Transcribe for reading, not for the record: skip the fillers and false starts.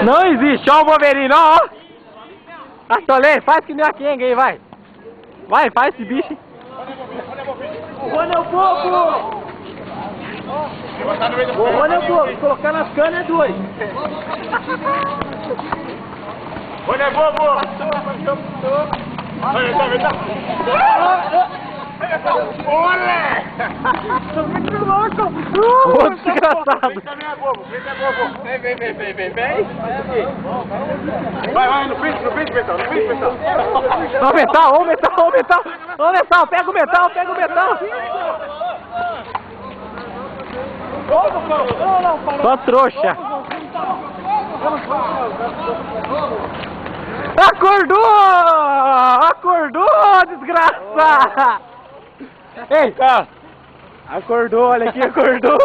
Não existe, ó o Wolverine, ó. Atolê, faz que nem a Kenga aí, vai. Vai, faz esse bicho. O Rony é o bobo! O Rony é o bobo, colocar nas canas é dois. Rony é bobo! Olé! Muito louco! Ô, desgraçado! Vem! Vai, no pinto, Betão, Ó o metal, ó o metal, ó o metal! Ó o metal, pega o metal, pega o metal! Só trouxa! Acordou! Acordou, desgraça! Ei, cara! Acordou, olha aqui, acordou!